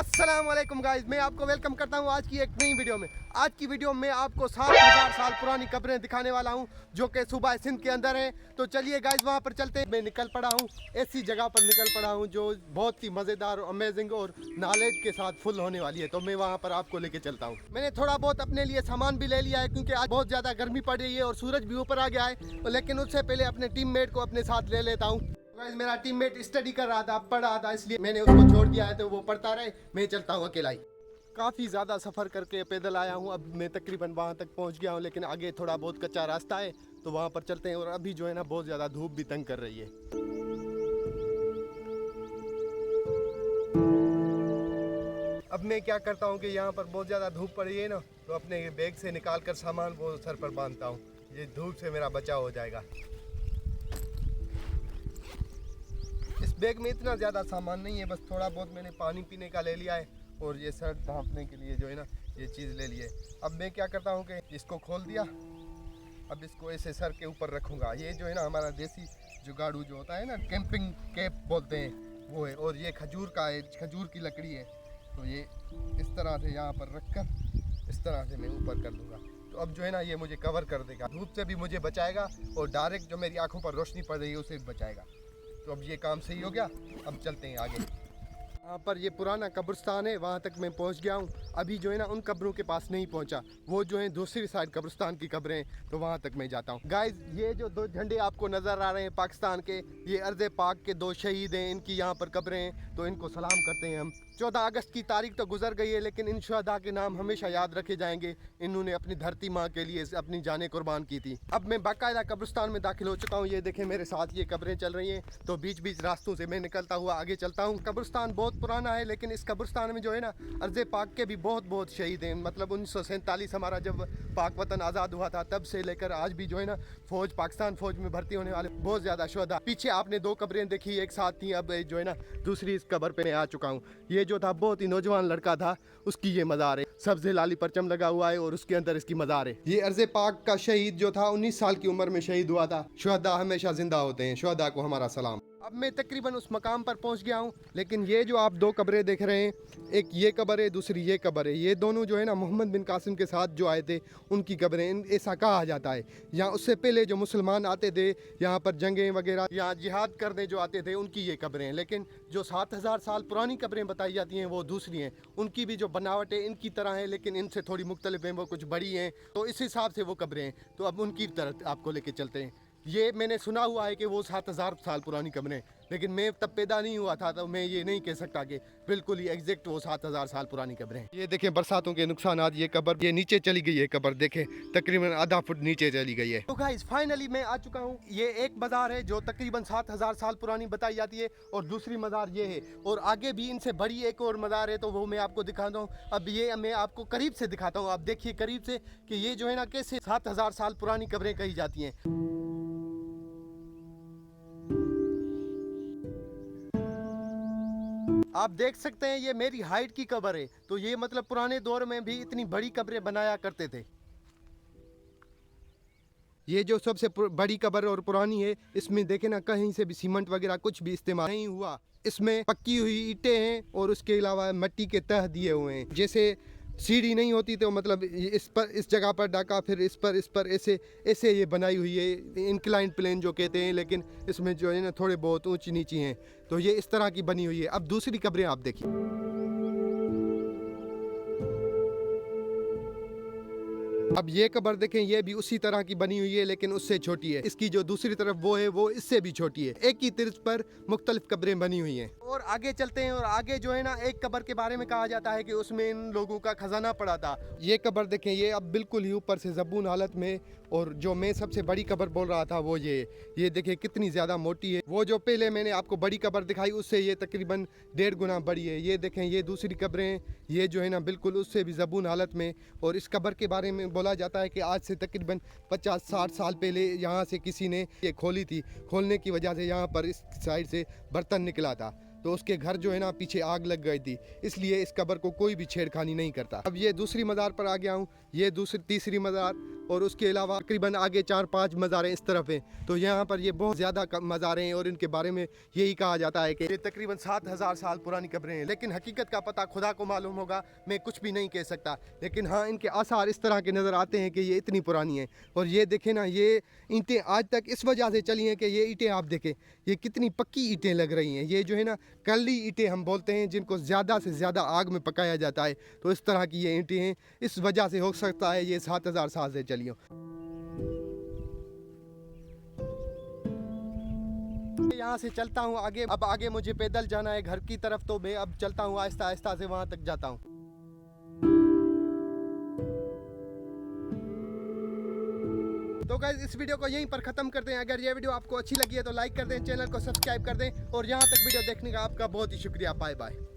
अस्सलाम वालेकुम गाइस, मैं आपको वेलकम करता हूं आज की एक नई वीडियो में। आज की वीडियो में आपको 7000 साल पुरानी कब्रें दिखाने वाला हूं जो कि सूबा सिंध के अंदर है। तो चलिए गाइस वहां पर चलते हैं। मैं निकल पड़ा हूं, ऐसी जगह पर निकल पड़ा हूं जो बहुत ही मज़ेदार और अमेजिंग और नॉलेज के साथ फुल होने वाली है। तो मैं वहां पर आपको लेके चलता हूँ। मैंने थोड़ा बहुत अपने लिए सामान भी ले लिया है क्योंकि आज बहुत ज़्यादा गर्मी पड़ रही है और सूरज भी ऊपर आ गया है। लेकिन उससे पहले अपने टीममेट को अपने साथ ले लेता हूँ। मेरा टीममेट स्टडी कर रहा था, पढ़ रहा था, इसलिए मैंने उसको छोड़ दिया है तो वो पढ़ता रहे, मैं चलता हूँ अकेला ही। काफ़ी ज़्यादा सफ़र करके पैदल आया हूँ। अब मैं तकरीबन वहाँ तक पहुँच गया हूँ, लेकिन आगे थोड़ा बहुत कच्चा रास्ता है तो वहाँ पर चलते हैं। और अभी जो है ना बहुत ज़्यादा धूप भी तंग कर रही है। अब मैं क्या करता हूँ कि यहाँ पर बहुत ज़्यादा धूप पड़ रही है ना, तो अपने बैग से निकाल कर सामान वो सर पर बांधता हूँ। ये धूप से मेरा बचाव हो जाएगा। इस बैग में इतना ज़्यादा सामान नहीं है, बस थोड़ा बहुत मैंने पानी पीने का ले लिया है और ये शर्ट ढांपने के लिए जो है ना ये चीज़ ले लिए। अब मैं क्या करता हूँ कि इसको खोल दिया। अब इसको ऐसे सर के ऊपर रखूँगा। ये जो है ना हमारा देसी जुगाड़ू जो होता है ना, कैंपिंग कैप बोलते हैं, वो है। और ये खजूर का है, खजूर की लकड़ी है। तो ये इस तरह से यहाँ पर रख कर इस तरह से मैं ऊपर कर दूँगा। तो अब जो है ना ये मुझे कवर कर देगा, धूप से भी मुझे बचाएगा और डायरेक्ट जो मेरी आँखों पर रोशनी पड़ रही है उसे भी बचाएगा। तो अब ये काम सही हो गया। अब चलते हैं आगे। यहाँ पर ये पुराना कब्रिस्तान है, वहाँ तक मैं पहुँच गया हूँ। अभी जो है ना उन कब्रों के पास नहीं पहुँचा, वो जो है दूसरी साइड कब्रिस्तान की कब्रें हैं, तो वहाँ तक मैं जाता हूँ। गाइस ये जो दो झंडे आपको नज़र आ रहे हैं पाकिस्तान के, ये अर्ज़ पाक के दो शहीद हैं, इनकी यहाँ पर कब्रें हैं, तो इनको सलाम करते हैं हम। 14 अगस्त की तारीख तो गुजर गई है, लेकिन इन शहदा के नाम हमेशा याद रखे जाएंगे। इन्होंने अपनी धरती माँ के लिए अपनी जानें कुर्बान की थी। अब मैं बाकायदा कब्रिस्तान में दाखिल हो चुका हूँ। ये देखें मेरे साथ ये कब्रें चल रही हैं, तो बीच बीच रास्तों से मैं निकलता हुआ आगे चलता हूँ। कब्रिस्तान बहुत पुराना है, लेकिन इस कब्रिस्तान में जो है ना अर्ज़ पाक के भी बहुत शहीद हैं। मतलब 1947 हमारा जब पाक वतन आज़ाद हुआ था, तब से लेकर आज भी जो है ना फौज, पाकिस्तान फौज में भर्ती होने वाले बहुत ज़्यादा शहदा। पीछे आपने दो कब्रें देखी एक साथ थी, अब जो है ना दूसरी इस कब्र पे मैं आ चुका हूँ। ये जो था बहुत ही नौजवान लड़का था, उसकी ये मज़ार है, सब्ज़ लाली परचम लगा हुआ है और उसके अंदर इसकी मज़ार है। ये अर्ज़ पाक का शहीद जो था 19 साल की उम्र में शहीद हुआ था। शहदा हमेशा जिंदा होते हैं, शहदा को हमारा सलाम। अब मैं तकरीबन उस मकाम पर पहुंच गया हूं, लेकिन ये जो आप दो कब्रें देख रहे हैं, एक ये कब्र है, दूसरी ये कब्र है, ये दोनों जो है ना मोहम्मद बिन कासिम के साथ जो आए थे उनकी कब्रें, ऐसा कहा जाता है। यहाँ उससे पहले जो मुसलमान आते थे यहाँ पर जंगें वगैरह, यहाँ जिहाद करने जो आते थे, उनकी ये कब्रें हैं। लेकिन जो 7000 साल पुरानी कब्रें बताई जाती हैं वो दूसरी हैं। उनकी भी जो बनावट है इनकी तरह है, लेकिन इनसे थोड़ी मुख्तलिफ हैं, वो कुछ बड़ी हैं, तो इस हिसाब से वो कब्रें हैं। तो अब उनकी तरफ आपको लेके चलते हैं। ये मैंने सुना हुआ है कि वो 7000 साल पुरानी कब्रें, लेकिन मैं तब पैदा नहीं हुआ था, तो मैं ये नहीं कह सकता कि बिल्कुल ही एग्जैक्ट वो 7000 साल पुरानी कब्रें। ये देखें बरसातों के नुकसानात। ये कब्र ये नीचे चली गई है, कब्र देखें तकरीबन आधा फुट नीचे चली गई है। तो गाइस फाइनली मैं आ चुका हूँ। ये एक मज़ार है जो तकरीबन 7000 साल पुरानी बताई जाती है और दूसरी मज़ार ये है, और आगे भी इनसे बड़ी एक और मज़ार है, तो वो मैं आपको दिखाता हूँ। अब ये मैं आपको करीब से दिखाता हूँ। आप देखिए करीब से कि ये जो है ना कैसे 7000 साल पुरानी कब्रें कही जाती हैं। आप देख सकते हैं ये मेरी हाइट की कब्र है, तो ये मतलब पुराने दौर में भी इतनी बड़ी कब्रें बनाया करते थे। ये जो सबसे बड़ी कब्र और पुरानी है, इसमें देखे ना कहीं से भी सीमेंट वगैरह कुछ भी इस्तेमाल नहीं हुआ। इसमें पक्की हुई ईंटें हैं और उसके अलावा मिट्टी के तह दिए हुए हैं। जैसे सीढ़ी नहीं होती तो मतलब इस जगह पर डाका, फिर इस पर ऐसे ऐसे ये बनाई हुई है, इंक्लाइंड प्लेन जो कहते हैं, लेकिन इसमें जो है ना थोड़े बहुत ऊंची नीची हैं, तो ये इस तरह की बनी हुई है। अब दूसरी कब्रें आप देखिए। अब ये कब्र देखें, ये भी उसी तरह की बनी हुई है, लेकिन उससे छोटी है। इसकी जो दूसरी तरफ वो है वो इससे भी छोटी है। एक ही तर्ज पर मुख्तलिफ कब्रें बनी हुई हैं। और आगे चलते हैं, और आगे जो है ना एक कब्र के बारे में कहा जाता है कि उसमें इन लोगों का खजाना पड़ा था। ये कब्र देखें, ये अब बिल्कुल ही ऊपर से ज़बून हालत में, और जो मैं सबसे बड़ी कब्र बोल रहा था वो ये देखें कितनी ज़्यादा मोटी है। वो जो पहले मैंने आपको बड़ी कब्र दिखाई उससे ये तकरीबन 1.5 गुना बड़ी है। ये देखें ये दूसरी कब्रें, ये जो है ना बिल्कुल उससे भी ज़बून हालत में। और इस कब्र के बारे में बोला जाता है कि आज से तकरीबन 50-60 साल पहले यहाँ से किसी ने ये खोली थी। खोलने की वजह से यहाँ पर इस साइड से बर्तन निकला था। तो उसके घर जो है ना पीछे आग लग गई थी, इसलिए इस कब्र को कोई भी छेड़खानी नहीं करता। अब ये दूसरी मज़ार पर आ गया हूँ, ये तीसरी मज़ार, और उसके अलावा तकरीबन आगे 4-5 मज़ारें इस तरफ हैं। तो यहाँ पर ये बहुत ज़्यादा मज़ारें हैं और इनके बारे में यही कहा जाता है कि ये तकरीबन 7000 साल पुरानी कब्रें हैं, लेकिन हकीकत का पता खुदा को मालूम होगा, मैं कुछ भी नहीं कह सकता। लेकिन हाँ, इनके आसार इस तरह के नज़र आते हैं कि ये इतनी पुरानी हैं। और ये देखें ना, ये ईंटें आज तक इस वजह से चली हैं कि ये ईंटें आप देखें, ये कितनी पक्की ईंटें लग रही हैं। ये जो है ना कली ईंटें हम बोलते हैं, जिनको ज़्यादा से ज़्यादा आग में पकाया जाता है, तो इस तरह की ये ईंटें हैं। इस वजह से हो सकता है ये 7000 साल से चली हों। यहाँ से चलता हूँ आगे। अब आगे मुझे पैदल जाना है घर की तरफ, तो मैं अब चलता हूँ आहिस्ता आहिस्ता से वहाँ तक जाता हूँ। तो गाइस, इस वीडियो को यहीं पर ख़त्म करते हैं। अगर ये वीडियो आपको अच्छी लगी है तो लाइक कर दें, चैनल को सब्सक्राइब कर दें, और यहाँ तक वीडियो देखने का आपका बहुत ही शुक्रिया। Bye bye.